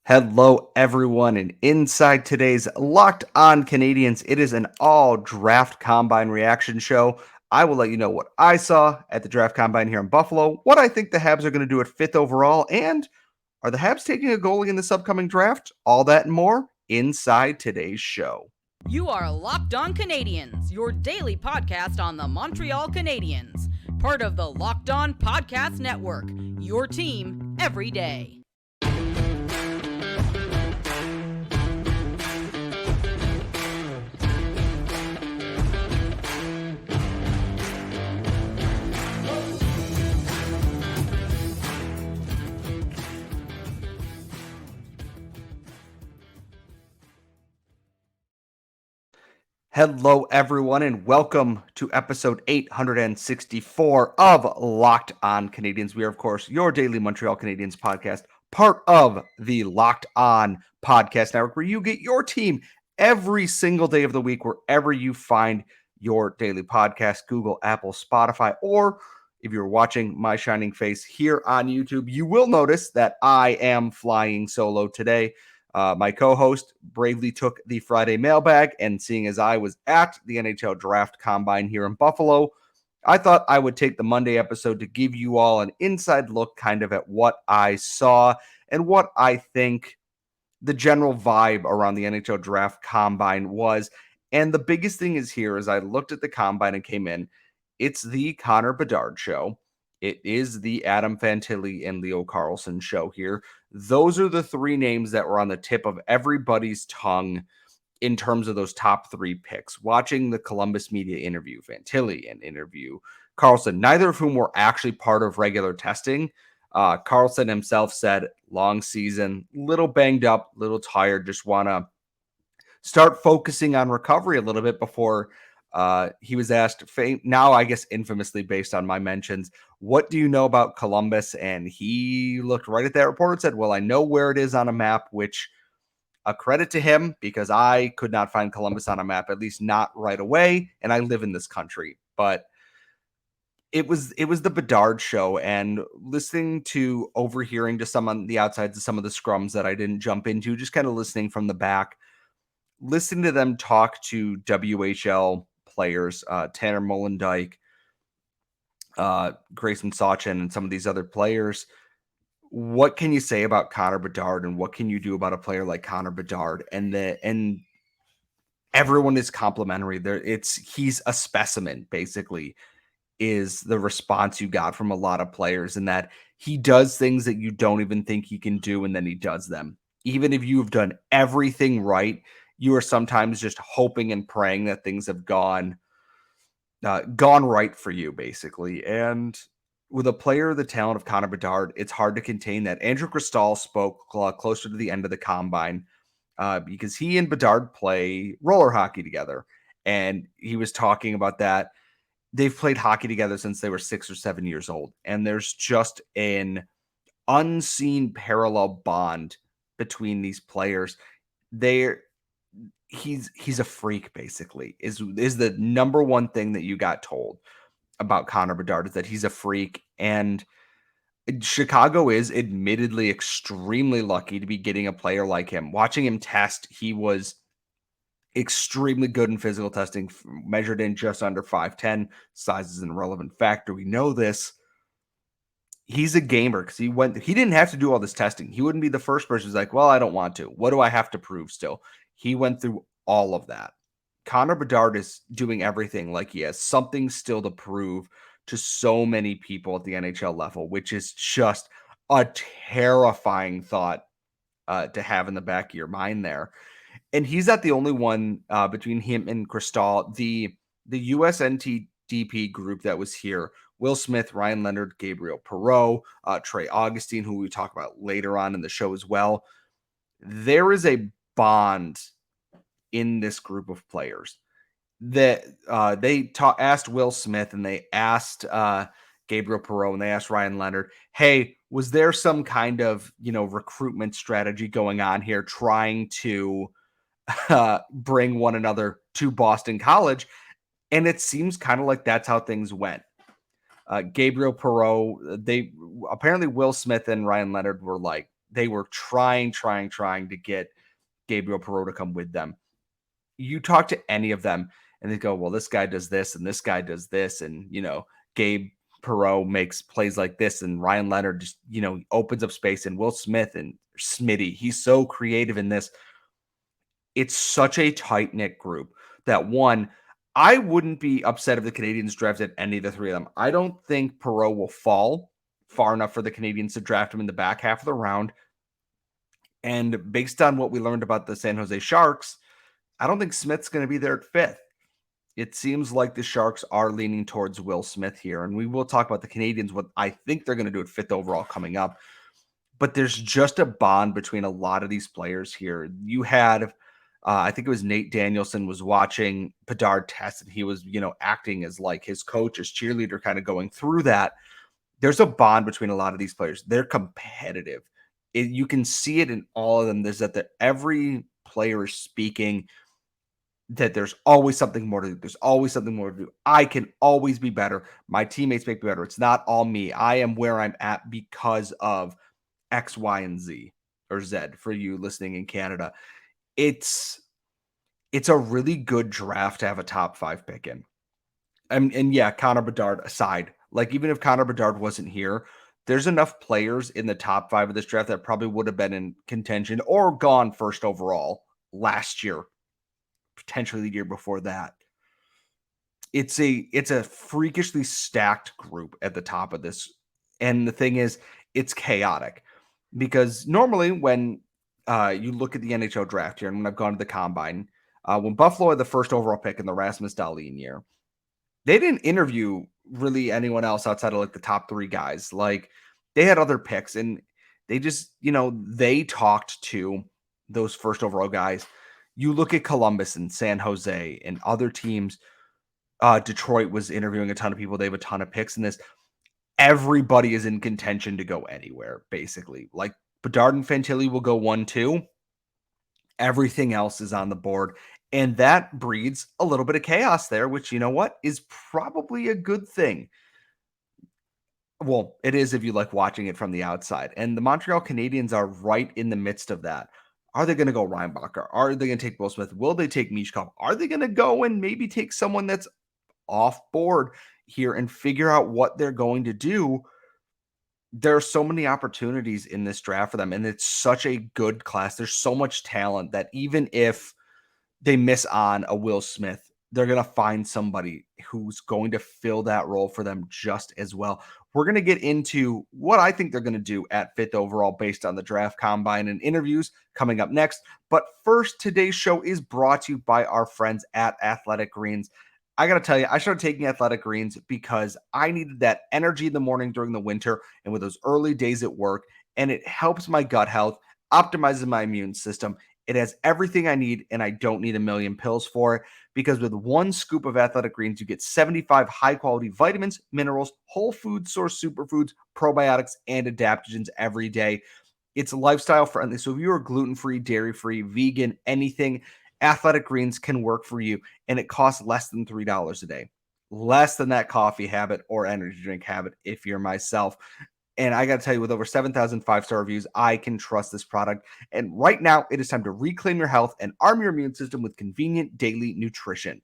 Hello, everyone, and inside today's Locked On Canadians, it is an all draft combine reaction show. I will let you know what I saw at the draft combine here in Buffalo, what I think the Habs are going to do at fifth overall, and are the Habs taking a goalie in this upcoming draft? All that and more inside today's show. You are Locked On Canadiens, your daily podcast on the Montreal Canadiens, part of the Locked On Podcast Network, your team every day. Hello, everyone, and welcome to episode 864 of Locked On Canadiens. We are, of course, your daily Montreal Canadiens podcast, part of the Locked On Podcast Network, where you get your team every single day of the week, wherever you find your daily podcast, Google, Apple, Spotify, or if you're watching my shining face here on YouTube, you will notice that I am flying solo today. My co-host bravely took the Friday mailbag, and seeing as I was at the NHL Draft Combine here in Buffalo, I thought I would take the Monday episode to give you all an inside look kind of at what I saw and what I think the general vibe around the NHL Draft Combine was. And the biggest thing is here, as I looked at the Combine and came in, it's the Connor Bedard show. It is the Adam Fantilli and Leo Carlsson show here. Those are the three names that were on the tip of everybody's tongue in terms of those top three picks. Watching the Columbus media interview Fantilli and interview Carlsson, neither of whom were actually part of regular testing. Carlsson himself said, long season, little banged up, little tired, just want to start focusing on recovery a little bit before he was asked, now I guess infamously based on my mentions, what do you know about Columbus? And he looked right at that report and said, well, I know where it is on a map, which a credit to him, because I could not find Columbus on a map, at least not right away. And I live in this country, but it was the Bedard show, and listening to overhearing to some on the outsides of some of the scrums that I didn't jump into, just kind of listening from the back, listening to them talk to WHL players, Tanner Molendyke, Grayson Sachin, and some of these other players. What can you say about Connor Bedard, and what can you do about a player like Connor Bedard? And everyone is complimentary. He's a specimen, basically, is the response you got from a lot of players, and that he does things that you don't even think he can do, and then he does them. Even if you've done everything right, you are sometimes just hoping and praying that things have gone right for you, basically. And with a player of the talent of Connor Bedard, it's hard to contain that. Andrew Cristal spoke closer to the end of the combine because he and Bedard play roller hockey together. And he was talking about that. They've played hockey together since they were 6 or 7 years old. And there's just an unseen parallel bond between these players. He's a freak, basically, is the number one thing that you got told about Connor Bedard, is that he's a freak. And Chicago is admittedly extremely lucky to be getting a player like him. Watching him test, he was extremely good in physical testing, measured in just under 5'10". Size is an irrelevant factor. We know this. He's a gamer because he didn't have to do all this testing. He wouldn't be the first person who's like, well, I don't want to. What do I have to prove still? He went through all of that. Connor Bedard is doing everything like he has something still to prove to so many people at the NHL level, which is just a terrifying thought to have in the back of your mind there. And he's not the only one between him and Cristal. The USNTDP group that was here, Will Smith, Ryan Leonard, Gabriel Perreault, Trey Augustine, who we talk about later on in the show as well. There is a bond in this group of players that they asked Will Smith, and they asked Gabriel Perreault, and they asked Ryan Leonard, hey, was there some kind of, recruitment strategy going on here, trying to bring one another to Boston College? And it seems kind of like that's how things went. Gabriel Perreault, apparently Will Smith and Ryan Leonard were like, They were trying to get Gabriel Perreault to come with them. You talk to any of them and they go, well, this guy does this and this guy does this. And, Gabe Perreault makes plays like this. And Ryan Leonard just, opens up space, and Will Smith and Smitty. He's so creative in this. It's such a tight-knit group that, one, I wouldn't be upset if the Canadiens drafted any of the three of them. I don't think Perreault will fall far enough for the Canadiens to draft him in the back half of the round. And based on what we learned about the San Jose Sharks, I don't think Smith's going to be there at fifth. It seems like the Sharks are leaning towards Will Smith here. And we will talk about the Canadiens, what I think they're going to do at fifth overall coming up. But there's just a bond between a lot of these players here. You had, I think it was Nate Danielson was watching Bedard test, and he was, acting as like his coach, his cheerleader, kind of going through that. There's a bond between a lot of these players. They're competitive. You can see it in all of them. There's that every player is speaking that there's always something more to do. There's always something more to do. I can always be better. My teammates make me better. It's not all me. I am where I'm at because of X, Y, and Z, or Z for you listening in Canada. It's a really good draft to have a top 5 pick in. And yeah, Connor Bedard aside, like even if Connor Bedard wasn't here, there's enough players in the top 5 of this draft that probably would have been in contention or gone first overall last year, potentially the year before that. It's a freakishly stacked group at the top of this. And the thing is, it's chaotic because normally when you look at the NHL draft here, and when I've gone to the Combine, when Buffalo had the first overall pick in the Rasmus Dahlin year, they didn't interview really anyone else outside of like the top 3 guys. Like they had other picks, and they just, they talked to those first overall guys. You look at Columbus and San Jose and other teams. Detroit was interviewing a ton of people. They have a ton of picks in this. Everybody is in contention to go anywhere, basically. Like Bedard and Fantilli will go 1-2. Everything else is on the board. And that breeds a little bit of chaos there, which, you know what, is probably a good thing. Well, it is if you like watching it from the outside. And the Montreal Canadiens are right in the midst of that. Are they going to go Reinbacher? Are they going to take Will Smith? Will they take Mishkov? Are they going to go and maybe take someone that's off board here and figure out what they're going to do? There are so many opportunities in this draft for them, and it's such a good class. There's so much talent that even if they miss on a Will Smith, they're going to find somebody who's going to fill that role for them just as well. We're going to get into what I think they're going to do at fifth overall based on the draft combine and interviews coming up next. But first, today's show is brought to you by our friends at Athletic Greens. I got to tell you, I started taking Athletic Greens because I needed that energy in the morning during the winter and with those early days at work, and it helps my gut health, optimizes my immune system. It has everything I need, and I don't need a million pills for it, because with one scoop of Athletic Greens, you get 75 high-quality vitamins, minerals, whole food source superfoods, probiotics, and adaptogens every day. It's lifestyle friendly, so if you are gluten-free, dairy-free, vegan, anything, Athletic Greens can work for you, and it costs less than $3 a day. Less than that coffee habit or energy drink habit if you're myself. And I got to tell you, with over 7,000 5-star reviews, I can trust this product. And right now, it is time to reclaim your health and arm your immune system with convenient daily nutrition.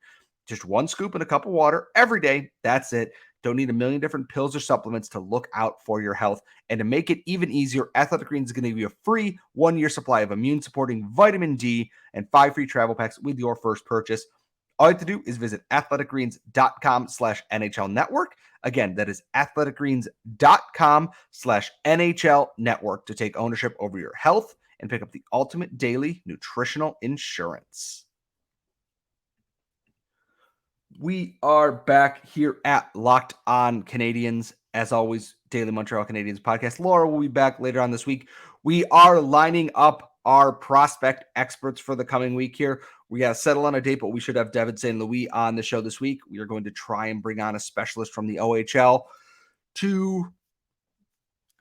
Just one scoop in a cup of water every day. That's it. Don't need a million different pills or supplements to look out for your health. And to make it even easier, Athletic Greens is going to give you a free 1-year supply of immune-supporting vitamin D and 5 free travel packs with your first purchase. All you have to do is visit athleticgreens.com/NHL network. Again, that is athleticgreens.com/NHL network to take ownership over your health and pick up the ultimate daily nutritional insurance. We are back here at Locked On Canadiens. As always, Daily Montreal Canadiens podcast. Laura will be back later on this week. We are lining up our prospect experts for the coming week here. We got to settle on a date, but we should have Devin St. Louis on the show this week. We are going to try and bring on a specialist from the OHL to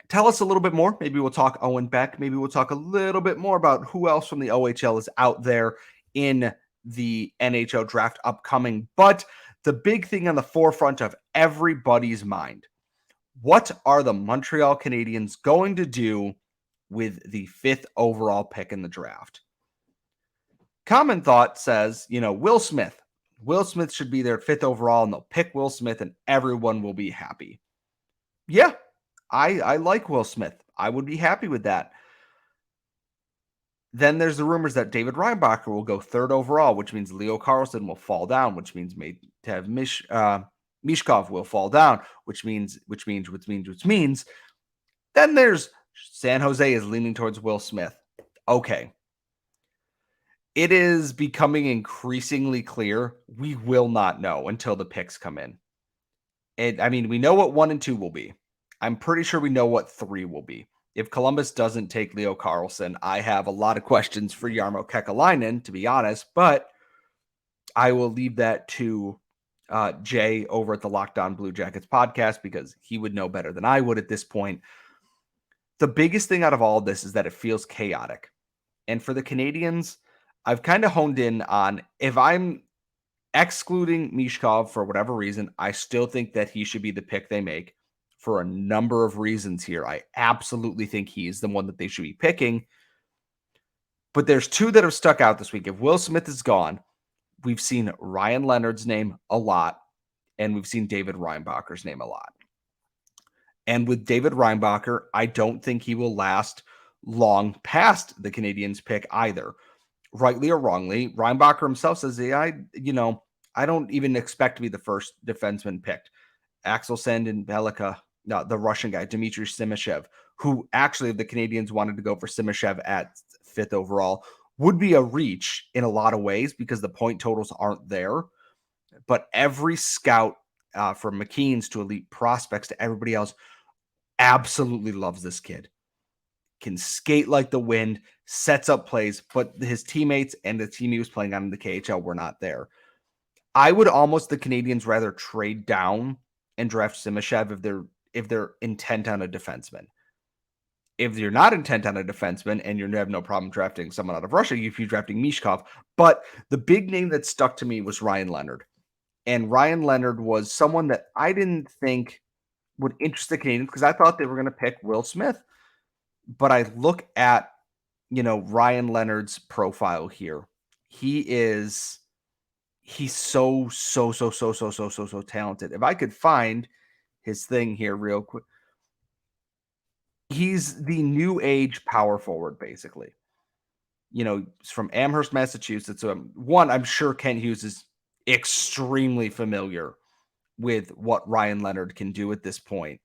tell us a little bit more. Maybe we'll talk Owen Beck. Maybe we'll talk a little bit more about who else from the OHL is out there in the NHL draft upcoming. But the big thing on the forefront of everybody's mind, what are the Montreal Canadiens going to do with the 5th overall pick in the draft. Common thought says, Will Smith. Will Smith should be there 5th overall, and they'll pick Will Smith, and everyone will be happy. Yeah, I like Will Smith. I would be happy with that. Then there's the rumors that David Reinbacher will go 3rd overall, which means Leo Carlsson will fall down, which means Mishkov will fall down, which means. Then there's San Jose is leaning towards Will Smith. Okay. It is becoming increasingly clear we will not know until the picks come in. We know what 1 and 2 will be. I'm pretty sure we know what 3 will be. If Columbus doesn't take Leo Carlsson, I have a lot of questions for Jarmo Kekalainen, to be honest, but I will leave that to Jay over at the Locked On Blue Jackets podcast because he would know better than I would at this point. The biggest thing out of all of this is that it feels chaotic. And for the Canadiens, I've kind of honed in on, if I'm excluding Mishkov for whatever reason, I still think that he should be the pick they make for a number of reasons here. I absolutely think he's the one that they should be picking. But there's 2 that have stuck out this week. If Will Smith is gone, we've seen Ryan Leonard's name a lot, and we've seen David Reinbacher's name a lot. And with David Reinbacher, I don't think he will last long past the Canadiens pick either. Rightly or wrongly, Reinbacher himself says, I don't even expect to be the first defenseman picked. Axel Sandin-Bellica, the Russian guy, Dmitry Simashev, who actually, if the Canadiens wanted to go for Simashev at 5th overall, would be a reach in a lot of ways because the point totals aren't there. But every scout, from McKean's to elite prospects to everybody else, absolutely loves this kid. Can skate like the wind, sets up plays, but his teammates and the team he was playing on in the KHL were not there. I would almost, the Canadiens, rather trade down and draft Simashev if they're intent on a defenseman. If you're not intent on a defenseman and you have no problem drafting someone out of Russia, if you're drafting Mishkov. But the big name that stuck to me was Ryan Leonard. And Ryan Leonard was someone that I didn't think would interest the Canadiens because I thought they were going to pick Will Smith. But I look at, Ryan Leonard's profile here. He's so talented. If I could find his thing here real quick. He's the new age power forward, basically. He's from Amherst, Massachusetts. So I'm sure Kent Hughes is extremely familiar with what Ryan Leonard can do at this point.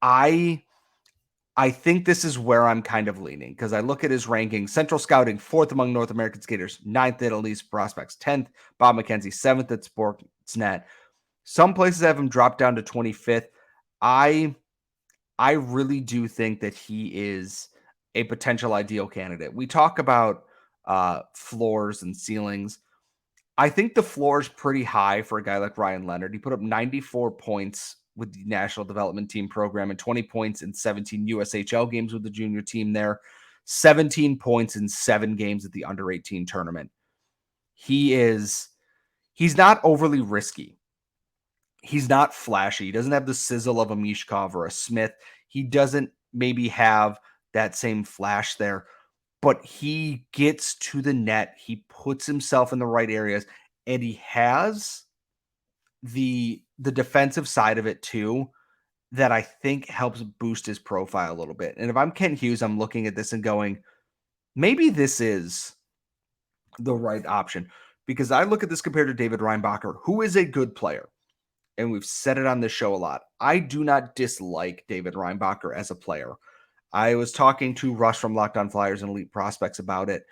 I think this is where I'm kind of leaning because I look at his ranking. Central Scouting, 4th among North American skaters, 9th at Elite Prospects, 10th, Bob McKenzie, 7th at Sportsnet. Some places have him drop down to 25th. I really do think that he is a potential ideal candidate. We talk about floors and ceilings. I think the floor is pretty high for a guy like Ryan Leonard. He put up 94 points with the National Development Team program and 20 points in 17 USHL games with the junior team there, 17 points in 7 games at the under-18 tournament. He's not overly risky. He's not flashy. He doesn't have the sizzle of a Mishkov or a Smith. He doesn't maybe have that same flash there, but he gets to the net. He puts himself in the right areas, and he has the defensive side of it too that I think helps boost his profile a little bit. And if I'm Kent Hughes, I'm looking at this and going, maybe this is the right option because I look at this compared to David Reinbacher, who is a good player. And we've said it on this show a lot. I do not dislike David Reinbacher as a player. I was talking to Russ from Locked On Flyers and Elite Prospects about it.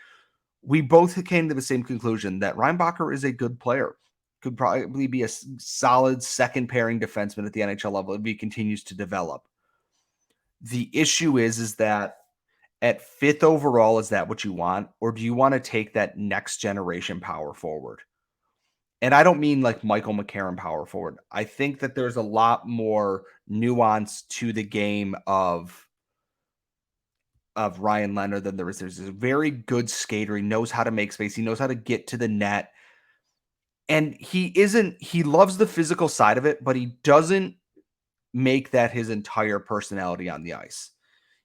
We both came to the same conclusion that Reinbacher is a good player. Could probably be a solid second pairing defenseman at the NHL level if he continues to develop. The issue is that at 5th overall, is that what you want? Or do you want to take that next generation power forward? And I don't mean like Michael McCarron power forward. I think that there's a lot more nuance to the game of Ryan Leonard than there is. There's a very good skater. He knows how to make space. He knows how to get to the net. And he loves the physical side of it, but he doesn't make that his entire personality on the ice.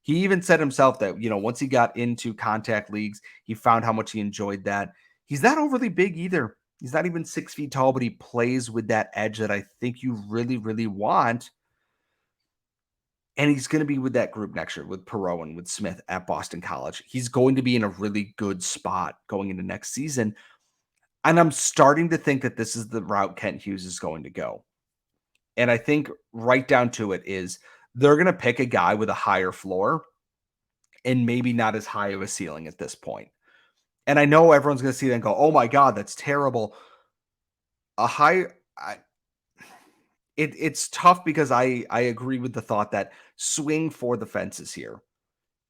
He even said himself that, once he got into contact leagues, he found how much he enjoyed that. He's not overly big either. He's not even 6 feet tall, but he plays with that edge that I think you really, really want. And he's going to be with that group next year with Perot and with Smith at Boston College. He's going to be in a really good spot going into next season. And I'm starting to think that this is the route Kent Hughes is going to go. And I think right down to it is they're going to pick a guy with a higher floor and maybe not as high of a ceiling at this point. And I know everyone's going to see that and go, oh my God, that's terrible. It's tough because I agree with the thought that swing for the fences here.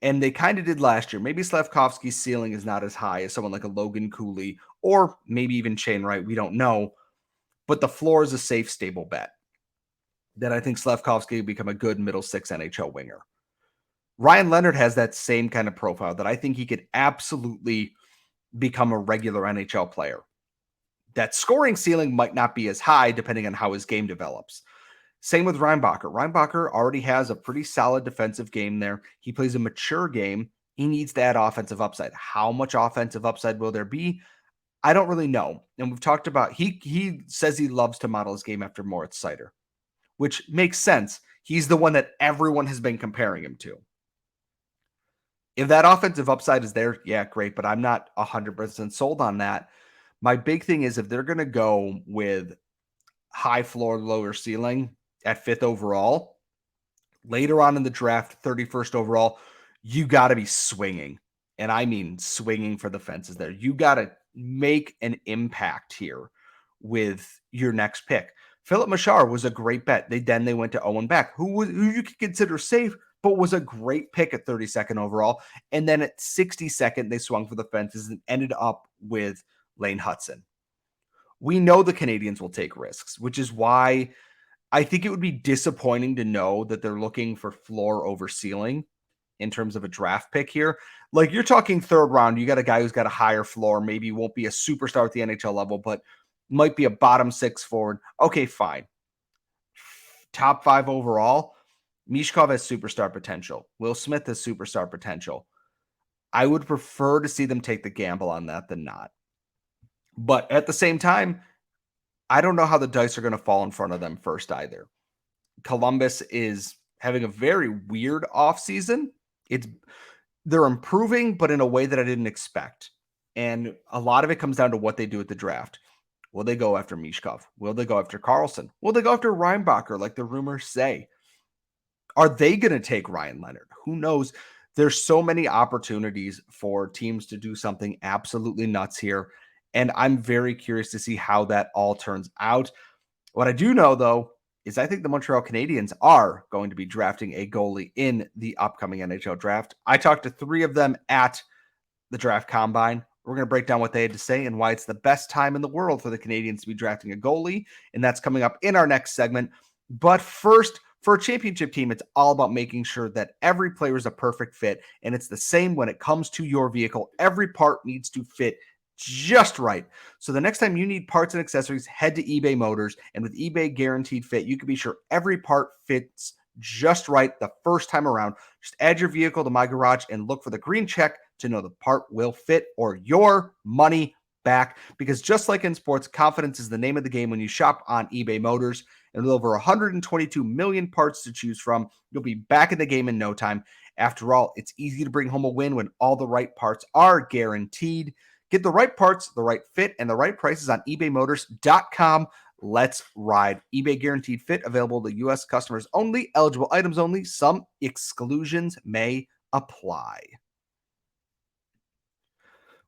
And they kind of did last year. Maybe Slavkovsky's ceiling is not as high as someone like a Logan Cooley or maybe even Shane Wright. We don't know. But the floor is a safe, stable bet that I think Slavkovsky will become a good middle six NHL winger. Ryan Leonard has that same kind of profile that I think he could absolutely become a regular NHL player. That scoring ceiling might not be as high depending on how his game develops. Same with Reinbacher. Reinbacher already has a pretty solid defensive game there. He plays a mature game. He needs to add offensive upside. How much offensive upside will there be? I don't really know. And we've talked about, he says he loves to model his game after Moritz Seider, which makes sense. He's the one that everyone has been comparing him to. If that offensive upside is there, yeah, great, but I'm not 100% sold on that. My big thing is if they're going to go with high floor, lower ceiling at 5th overall, later on in the draft, 31st overall, you got to be swinging. And I mean swinging for the fences there. You got to make an impact here with your next pick. Philip Machar was a great bet. They went to Owen Beck, who you could consider safe, but was a great pick at 32nd overall. And then at 62nd, they swung for the fences and ended up with Lane Hudson. We know the Canadiens will take risks, which is why I think it would be disappointing to know that they're looking for floor over ceiling in terms of a draft pick here. Like you're talking 3rd round, you got a guy who's got a higher floor, maybe won't be a superstar at the NHL level, but might be a bottom 6 forward. Okay, fine. Top 5 overall, Mishkov has superstar potential. Will Smith has superstar potential. I would prefer to see them take the gamble on that than not. But at the same time, I don't know how the dice are going to fall in front of them first either. Columbus is having a very weird offseason. They're improving, but in a way that I didn't expect. And a lot of it comes down to what they do at the draft. Will they go after Mishkov? Will they go after Carlson? Will they go after Reinbacher like the rumors say? Are they going to take Ryan Leonard? Who knows? There's so many opportunities for teams to do something absolutely nuts here. And I'm very curious to see how that all turns out. What I do know, though, is I think the Montreal Canadiens are going to be drafting a goalie in the upcoming NHL draft. I talked to 3 of them at the Draft Combine. We're going to break down what they had to say and why it's the best time in the world for the Canadiens to be drafting a goalie. And that's coming up in our next segment. But first, for a championship team, it's all about making sure that every player is a perfect fit. And it's the same when it comes to your vehicle. Every part needs to fit just right. So the next time you need parts and accessories, head to eBay Motors. And with eBay Guaranteed Fit, you can be sure every part fits just right the first time around. Just add your vehicle to My Garage and look for the green check to know the part will fit or your money back. Because just like in sports, confidence is the name of the game when you shop on eBay Motors. And with over 122 million parts to choose from, you'll be back in the game in no time. After all, it's easy to bring home a win when all the right parts are guaranteed. Get the right parts, the right fit, and the right prices on ebaymotors.com. Let's ride. eBay Guaranteed Fit, available to U.S. customers only, eligible items only. Some exclusions may apply.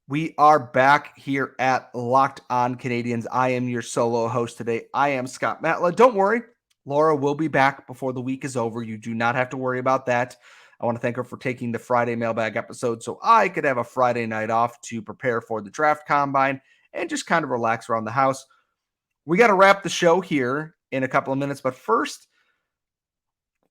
We are back here at Locked On Canadiens. I am your solo host today. I am Scott Matla. Don't worry, Laura will be back before the week is over. You do not have to worry about that. I want to thank her for taking the Friday mailbag episode so I could have a Friday night off to prepare for the Draft Combine and just kind of relax around the house. We got to wrap the show here in a couple of minutes, but first,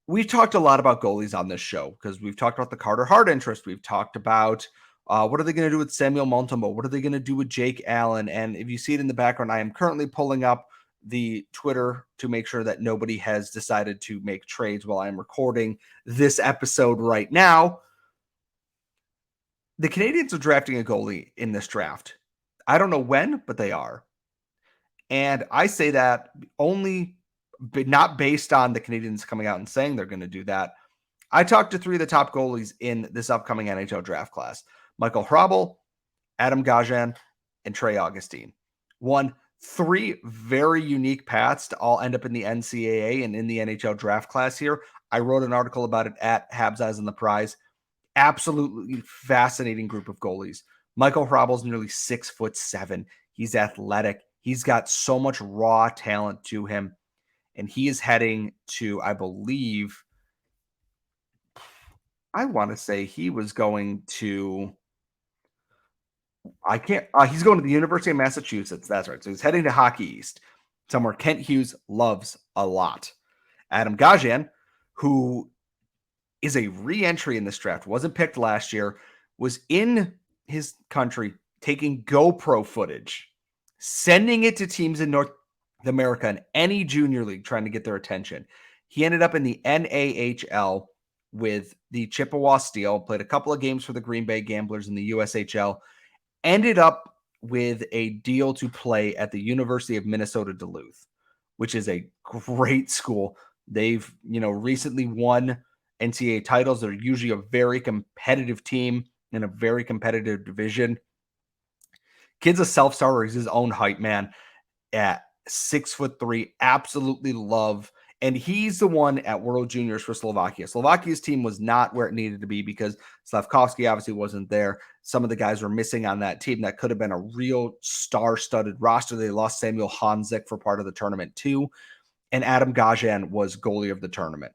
we've talked a lot about goalies on this show because we've talked about the Carter Hart interest. We've talked about what are they going to do with Samuel Montembeault? What are they going to do with Jake Allen? And if you see it in the background, I am currently pulling up the Twitter to make sure that nobody has decided to make trades while I'm recording this episode right now. The Canadiens are drafting a goalie in this draft. I don't know when, but they are. And I say that only, but not based on the Canadiens coming out and saying they're going to do that. I talked to three of the top goalies in this upcoming NHL draft class: Michael Hrabal, Adam Gajan, and Trey Augustine. Three very unique paths to all end up in the NCAA and in the NHL draft class here. I wrote an article about it at Habs Eyes on the Prize. Absolutely fascinating group of goalies. Michael Hrabal is nearly 6'7". He's athletic. He's got so much raw talent to him. And he is heading to, I believe, I want to say he was going to, he's going to the University of Massachusetts. That's right. So he's heading to Hockey East, somewhere Kent Hughes loves a lot. Adam Gajan, who is a re-entry in this draft, wasn't picked last year, was in his country taking GoPro footage, sending it to teams in North America and any junior league trying to get their attention. He ended up in the NAHL with the Chippewa Steel, played a couple of games for the Green Bay Gamblers in the USHL, ended up with a deal to play at the University of Minnesota Duluth, which is a great school. They've, recently won NCAA titles. They're usually a very competitive team in a very competitive division. Kid's a self-starter. He's his own height, man, at 6'3". Absolutely love. And he's the one at World Juniors for Slovakia. Slovakia's team was not where it needed to be because Slavkovsky obviously wasn't there. Some of the guys were missing on that team. That could have been a real star-studded roster. They lost Samuel Hanzik for part of the tournament too. And Adam Gajan was goalie of the tournament.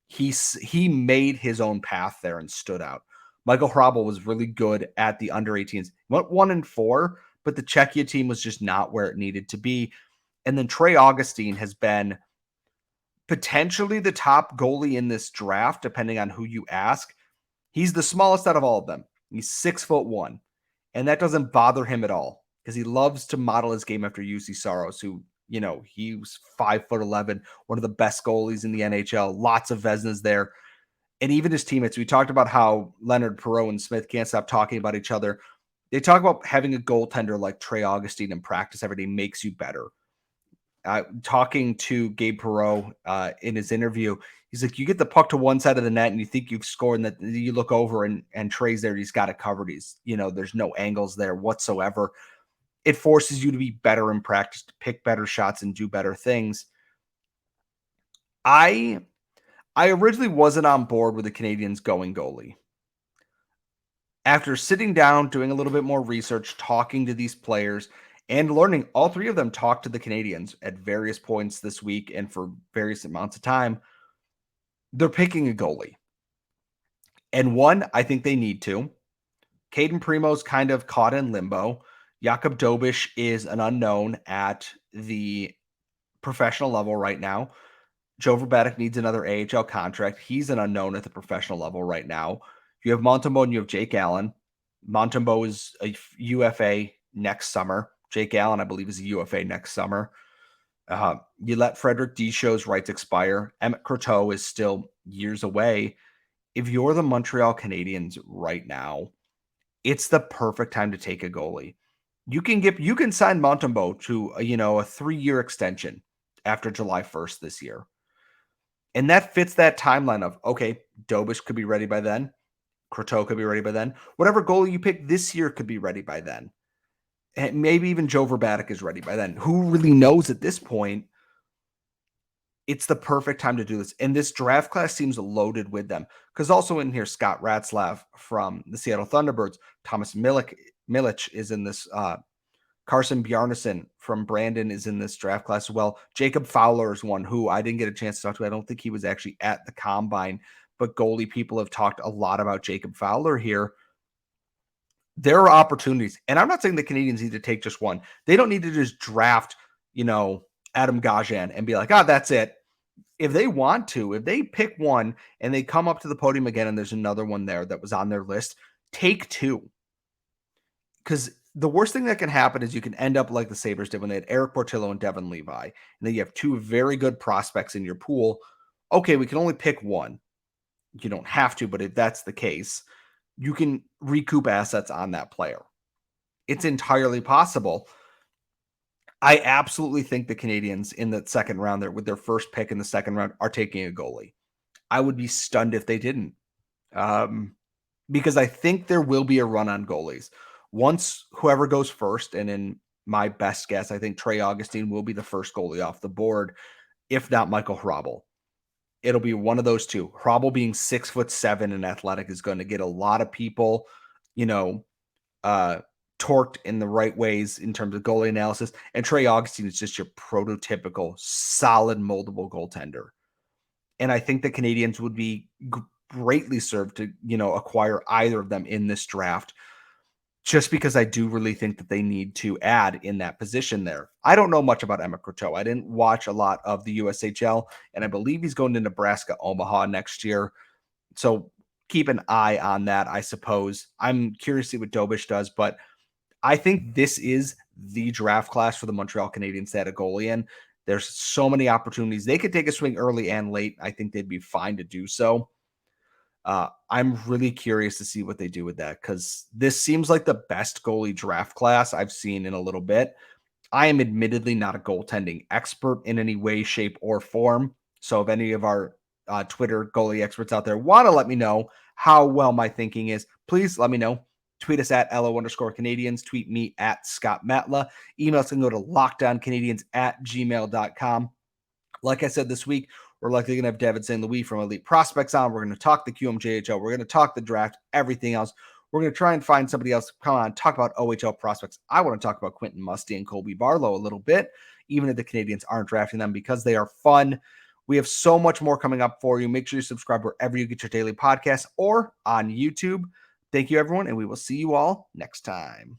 He made his own path there and stood out. Michael Hrabal was really good at the under 18s. He went 1-4, but the Czechia team was just not where it needed to be. And then Trey Augustine has been potentially the top goalie in this draft, depending on who you ask. He's the smallest out of all of them. He's 6'1", and that doesn't bother him at all because he loves to model his game after UC Saros, who, he was 5'11", one of the best goalies in the NHL, lots of Vezinas there. And even his teammates, we talked about how Leonard, Perreault, and Smith can't stop talking about each other. They talk about having a goaltender like Trey Augustine in practice every day makes you better. Talking to Gabe Perreault in his interview, he's like, you get the puck to one side of the net and you think you've scored, and that you look over and Trey's there. He's got it covered. There's no angles there whatsoever. It forces you to be better in practice, to pick better shots and do better things. I originally wasn't on board with the Canadiens going goalie. After sitting down, doing a little bit more research, talking to these players, and learning, all three of them talked to the Canadiens at various points this week and for various amounts of time, they're picking a goalie. And one, I think they need to. Caden Primo's kind of caught in limbo. Jakub Dobiš is an unknown at the professional level right now. Joe Vrbetic needs another AHL contract. He's an unknown at the professional level right now. You have Montembeault and you have Jake Allen. Montembeault is a UFA next summer. Jake Allen, I believe, is a UFA next summer. You let Frederick Deschau's rights expire. Emmett Croteau is still years away. If you're the Montreal Canadiens right now, it's the perfect time to take a goalie. You can sign Montembeault to a 3-year extension after July 1st this year. And that fits that timeline of, okay, Dobiš could be ready by then. Croteau could be ready by then. Whatever goalie you pick this year could be ready by then. And maybe even Joe Vrbetic is ready by then. Who really knows at this point? It's the perfect time to do this. And this draft class seems loaded with them. Because also in here, Scott Ratzlaff from the Seattle Thunderbirds, Thomas Milic is in this. Carson Bjarnason from Brandon is in this draft class as well. Jacob Fowler is one who I didn't get a chance to talk to. I don't think he was actually at the Combine, but goalie people have talked a lot about Jacob Fowler here. There are opportunities, and I'm not saying the Canadiens need to take just one. They don't need to just draft, Adam Gajan and be like, that's it. If they want to, if they pick one and they come up to the podium again and there's another one there that was on their list, take two. Because the worst thing that can happen is you can end up like the Sabres did when they had Eric Portillo and Devin Levi, and then you have two very good prospects in your pool. Okay, we can only pick one. You don't have to, but if that's the case, you can recoup assets on that player. It's entirely possible. I absolutely think the Canadiens in the second round there with their first pick in the second round are taking a goalie. I would be stunned if they didn't. Because I think there will be a run on goalies. Once whoever goes first, and in my best guess, I think Trey Augustine will be the first goalie off the board, if not Michael Hrabal. It'll be one of those two. Hrabal being 6'7" and athletic is going to get a lot of people, torqued in the right ways in terms of goalie analysis. And Trey Augustine is just your prototypical solid moldable goaltender. And I think the Canadiens would be greatly served to, acquire either of them in this draft, just because I do really think that they need to add in that position there. I don't know much about Emmett Croteau. I didn't watch a lot of the USHL, and I believe he's going to Nebraska Omaha next year. So keep an eye on that, I suppose. I'm curious to see what Dobish does, but I think this is the draft class for the Montreal Canadiens to add a goalie in. There's so many opportunities. They could take a swing early and late. I think they'd be fine to do so. I'm really curious to see what they do with that, because this seems like the best goalie draft class I've seen in a little bit. I am admittedly not a goaltending expert in any way, shape, or form. So if any of our Twitter goalie experts out there want to let me know how well my thinking is, please let me know. Tweet us at LO_Canadians. Tweet me at Scott Matla. Emails can go to lockdowncanadians@gmail.com. Like I said this week, we're likely going to have David St. Louis from Elite Prospects on. We're going to talk the QMJHL. We're going to talk the draft, everything else. We're going to try and find somebody else to come on and talk about OHL prospects. I want to talk about Quentin Musty and Colby Barlow a little bit, even if the Canadiens aren't drafting them, because they are fun. We have so much more coming up for you. Make sure you subscribe wherever you get your daily podcasts or on YouTube. Thank you, everyone, and we will see you all next time.